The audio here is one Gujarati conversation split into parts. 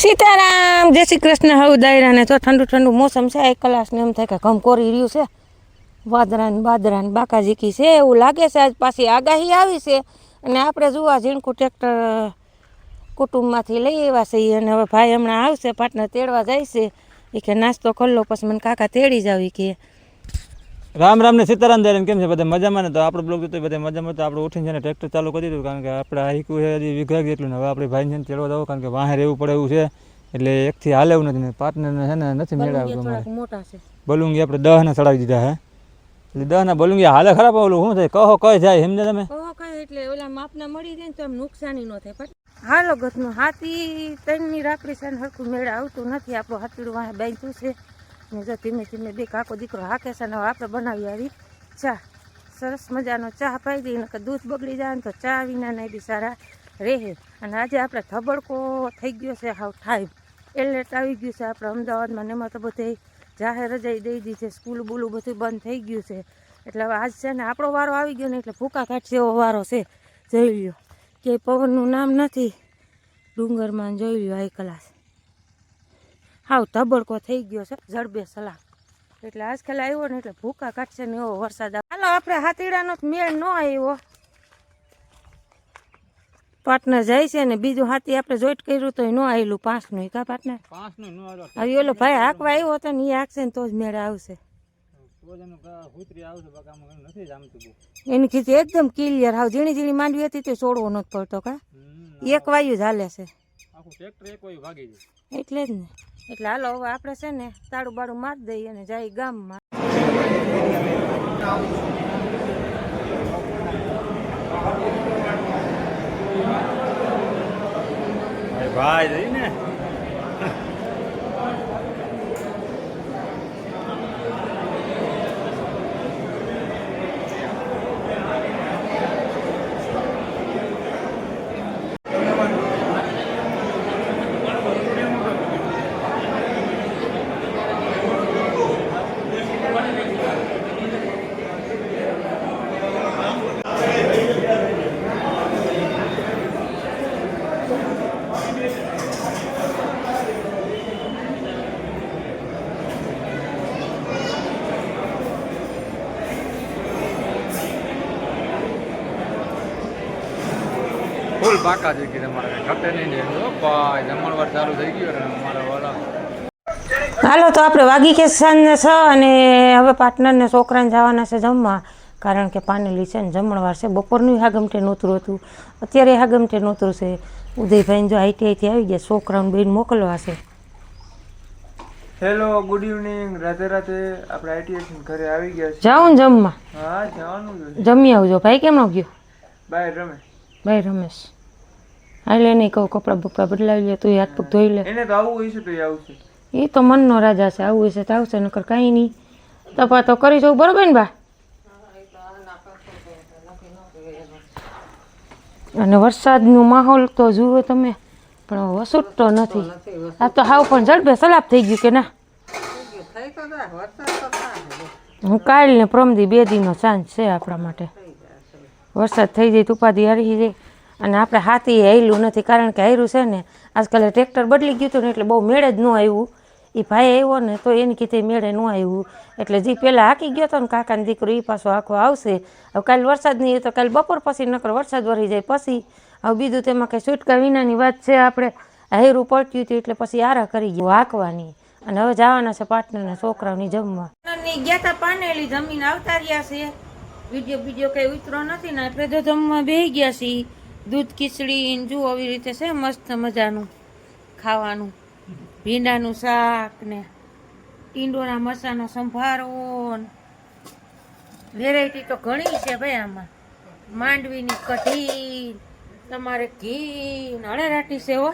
સીતારામ, જય શ્રી કૃષ્ણ. હવે દાયરા ને તો ઠંડુ ઠંડુ મોસમ છે. 1 કલાક ને એમ થાય કે ઘમ કોરી રહ્યું છે. વાદરા ને બાકાજીકી છે એવું લાગે છે. આજ પાછી આગાહી આવી છે અને આપણે જોવા ઝીણકું ટ્રેક્ટર કુટુંબમાંથી લઈ આવ્યા છીએ અને હવે ભાઈ હમણાં આવશે, પાર્ટનર તેડવા જાય છે. એ કે નાસ્તો કરી લો પછી મને કાકા તેડી જાવ. એ કે રામ રામ ને સીતારામ દે. કેમ છે બધા મજામાં ને? તો આપણે બ્લોગ જોતો બધા મજામાં. તો આપણે ઉઠીને છે ટ્રેક્ટર ચાલુ કરી દીધું, કારણ કે આપણે હાઈકું છે હજી વીઘા જેટલું ને હવે આપણે ભાઈને તેડવા જવું, કારણ કે વાહે રહેવું પડે એવું છે. એટલે એકથી હાલે એવું નથી. પાર્ટનરને છે ને નથી મેળવ્યું. મોટા છે બલુંગી આપણે 10 ને ચડાવી દીધા હે. એટલે 10 ના બલુંગી હાલે ખરાબ. ઓલું શું થાય કહો કઈ જાય સમજે તમે? કહો કઈ એટલે ઓલા માપના મળી જાય ને તો એમ નુકસાની ન થાય. પણ હાલો ગતનું હાથી ત્રણની રાખડી છે ને હરખું મેળે આવતું નથી. આપણું હાથીડું વાહે બાંધ્યું છે ને જો ધીમે ધીમે બે કાકો દીકરો હાકે છે ને હવે આપણે બનાવી આવી ચા. સરસ મજાનો ચા પાઈ દઈએ ને દૂધ બગડી જાય ને તો ચા વિના નહીં બી સારા રહે. અને આજે આપણે ધબડકો થઈ ગયો છે, હાવ ઠાઈબ એલર્ટ આવી ગયું છે આપણે અમદાવાદમાં. એમાં તો બધે જાહેર રજાઈ દઈ દીધી છે, સ્કૂલ બૂલું બધું બંધ થઈ ગયું છે. એટલે હવે આજ છે ને આપણો વારો આવી ગયો ને એટલે ભૂકા કાઢશે એવો વારો છે. જોઈ લ્યો કે પવનનું નામ નથી. ડુંગરમાં જોઈ લ્યો હાઈ ક્લાસ હાવ ધબડકો થઈ ગયો છે, જડબે સલાહ. એટલે આજકાલ આવ્યો ને એટલે ભૂકા કાઢશે ને એવો વરસાદ. હાલો આપણે હાથીડાનો મેળ ન આવ્યો. પાર્ટનર જાય છે ને બીજું હાથી આપણે જોઈટ કર્યું તો ન આવેલું 5નું. કા પાર્ટનર 5નું ન આવ્યો. હવે ઓલો ભાઈ હાંકવા આવ્યો હતો ને એ હાંકશે ને તો જ મેળ આવશે. એની ખીચી એકદમ ક્લિયર, હાવ ઝીણી ઝીણી માંડવી હતી તો છોડવો નથી પડતો. કા એક વાયુ જ હાલે છે એટલે જ ને. એટલે હાલો હવે આપણે છે ને તાળું બાળું મારી દઈએ અને જાય ગામમાં. ભાઈ જઈ ને ફૂલ બાકા થઈ ગઈ. તમારે ઘટે નહીં ભાઈ, જમણવાર ચાલુ થઈ ગયો ને અમારા વાળા. હાલો તો આપણે વાગી કે સાંજના 6 અને હવે પાર્ટનરને છોકરાને જવાના છે જમવા, કારણ કે પાનેલી છે ને જમણવાર છે. બપોરનું હાગમટે નોતરું હતું, અત્યારે હાગમટે નોતરું છે. ઉદયભાઈને જો ITIથી આવી ગયા, છોકરાઓને બેન મોકલવા છે. Hello, good evening, Radhe Radhe. આપણે ITI ઘરે આવી ગયા છે. જાઉં ને જમવા? હા જવાનું. જમી આવજો. ભાઈ કેમ ગયો? બાય રમેશ. ભાઈ રમેશ હાલે નહીં કહું કપડાં બપડા બદલાવી લે, તું હાથ પગ ધોઈ લે. એને તો આવવું હોય છે તો એ આવશે. એ તો મનનો રાજા છે, આવું હશે તો આવશે, નકર કાંઈ નહીં. તપા તો કરી જવું બરોબર ને બા? અને વરસાદનું માહોલ તો જુઓ તમે, પણ વસૂટતો નથી. આ તો હાવ પણ ઝડપે સલાપ થઈ ગયું કે ના? હું કાલ ને પ્રમદી 2 દીનો ચાન્સ છે આપણા માટે. વરસાદ થઈ જાય તુપાદી હારી જાય. અને આપણે હાથી હાયલું નથી, કારણ કે હાર્યું છે ને આજકાલ ટ્રેક્ટર બદલી ગયું હતું ને એટલે બહુ મેળે જ ન આવ્યું. એ ભાઈ આવ્યો ને તો એની કીધે મેળે ન આવ્યું. એટલે જે પહેલાં હાંકી ગયો હતો ને કાકાને દીકરો એ પાછો આખો આવશે. હવે કાલે વરસાદ નહીં તો કાલે બપોર પછી નકર વરસાદ વરી જાય પછી. હવે બીજું તેમાં કંઈ છૂટકા વિનાની વાત છે. આપણે હાયરું પડ્યું હતું એટલે પછી આરા કરી ગયું હાંકવાની. અને હવે જવાના છે પાર્ટનરના છોકરાઓની જમવા. ગયા હતા પાનેલી, જમીન આવતા રહ્યા છે. વિડીયો કંઈ ઉતરો નથી ને આપણે તો જમવા બેસી ગયા છીએ. દૂધ ખીચડી જુઓ આવી રીતે છે, મસ્ત મજાનું ખાવાનું. ભીંડાનું શાક ને ટીંડોના મરચાંનો સંભારો. વેરાયટી તો ઘણી છે ભાઈ આમાં. માંડવીની કઢી, તમારે ઘી અળેરાટી છે હો.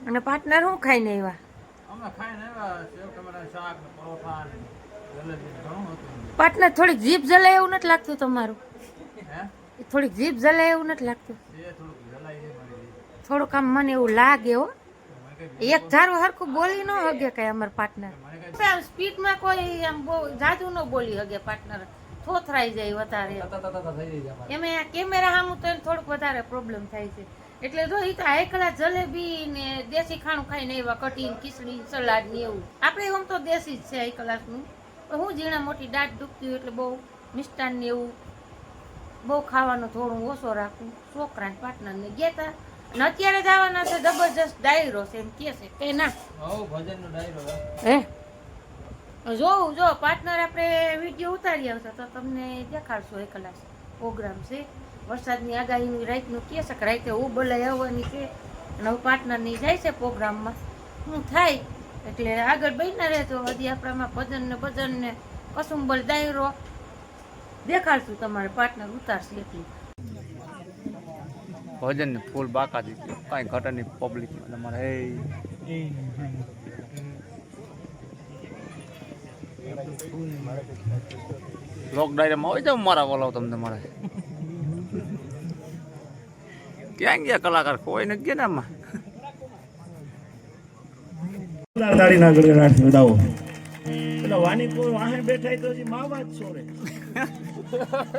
અને પાર્ટનર શું ખાઈને આવ્યા? પાર્ટનર થોડીક જીભ જલાય એવું નથી લાગતું તમારું? થોડીક જીભ જલાય એવું નથી લાગતું? થોડુંક આમ મને એવું લાગે હો. એક ધારું હરખું બોલી ન હગે કઈ અમારા પાર્ટનર. સ્પીડમાં કોઈ આમ બહુ જાજુ ન બોલી હગે પાર્ટનર. થોથરાઈ જાય વધારે. એમાં કેમેરા સામું તો થોડુંક વધારે પ્રોબ્લેમ થાય છે. એટલે જો ઈ તો હાઈ ક્લાસ જલેબી ને દેશી ખાણું ખાઈને એવા કટીન ખીચડી સલાડ ને એવું આપણે આમ તો દેશી જ છે હાઈ ક્લાસનું પણ હું ઝીણા મોટી દાંત દુખતી હોય એટલે બહુ મિષ્ટાન ને એવું બહુ ખાવાનું થોડું ઓછો રાખું છોકરા પાર્ટનરને ગયા હતા અને અત્યારે જવાના છે જબરજસ્ત ડાયરો છે એમ કે છે કે ના હે જોઉં જો પાર્ટનર આપણે વિડીયો ઉતારી આવતા તો તમને દેખાડશું હાઈ ક્લાસ પ્રોગ્રામ છે વરસાદની આગાહીની રાતનું કહે છે કે રાતે હું બોલાઈ આવવાની છે અને હું પાર્ટનરની જાય છે પ્રોગ્રામમાં હું થાય એટલે આગળ બનીને રહેતો હજી આપણામાં ભજન ને કસુંબલ દાયરો દેખાડશું તમારે પાર્ટનર ઉતારશે એટલી ભજન ને ફૂલ બાકા થી કાંઈ ઘટે નહીં પબ્લિક તમારે લોક ડાયરામાં હોય જાવ મારા બોલાવ તમને મારે ક્યાં ગયા કલાકાર કોઈ નથી ગયા ને આમાં તાળીના ગડગડાટ વધાવો એટલે વાની કોઈ વાહે બેઠા તો હજી માવા જ છોડે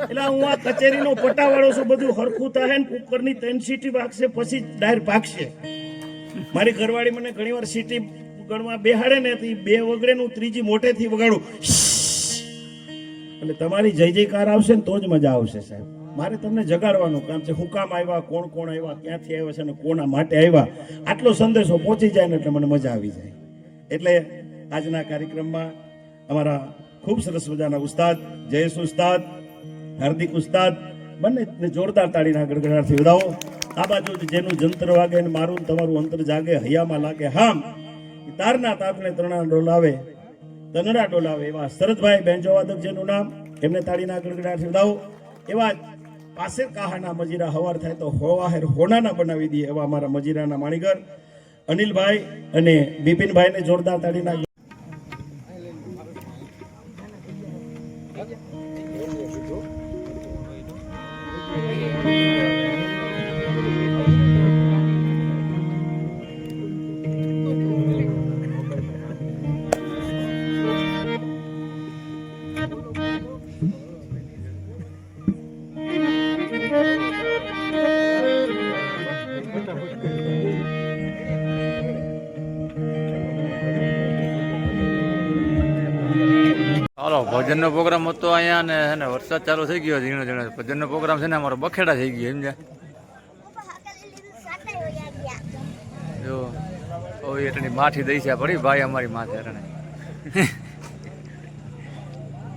એટલે હું આ કચેરીનો પટાવાળો છું બધું હરખું થાય ને કુકરની 3 સીટી વાગશે પછી ડાયર પાકશે મારી ઘરવાળી મને ઘણી વાર સીટી ગણવા બેહાડે ને તો બે વગડે નું ત્રીજી મોટેથી વગાડું એટલે તમારી જય જયકાર આવશે ને તો જ મજા આવશે સાહેબ મારે તમને જગાડવાનું કામ છે હું કામ આવ્યા કોણ કોણ આવ્યા ક્યાંથી આવ્યા છે અને કોના માટે આવ્યા આટલો સંદેશો પહોંચી જાય ને એટલે મને મજા આવી જાય એટલે આજના કાર્યક્રમમાં અમારા ખૂબ સરસ મજાના ઉસ્તાદ જયેશ ઉસ્તાદ હાર્દિક ઉસ્તાદ બંને જોરદાર તાળીના ગડગડાટથી વધાવો આ બાજુ જેનું જંતર વાગે ને મારું તમારું અંતર જાગે હૈયામાં લાગે હામ તારના તાપને તરણા ડોલાવે તનડા ડોલાવે એવા શરદભાઈ બેન્જો વાદક જેનું નામ એમને તાળીના ગડગડાટથી વધાવો એવા પાસે કાહાના મજીરા હવાર થાય તો હોવાહેર હોનાના બનાવી દઈએ એવા અમારા મજીરાના માણીગર અનિલભાઈ અને બિપિનભાઈને જોરદાર તાળીના હાલો ભજનનો પ્રોગ્રામ હતો અહીંયા ને હે ને વરસાદ ચાલુ થઈ ગયો ઝીણો ઝીણો ભજનનો પ્રોગ્રામ છે ને અમારો બખેડા થઈ ગયો સમજ્યા જો એટલી માઠી દઈ છે પડી ભાઈ અમારી માથે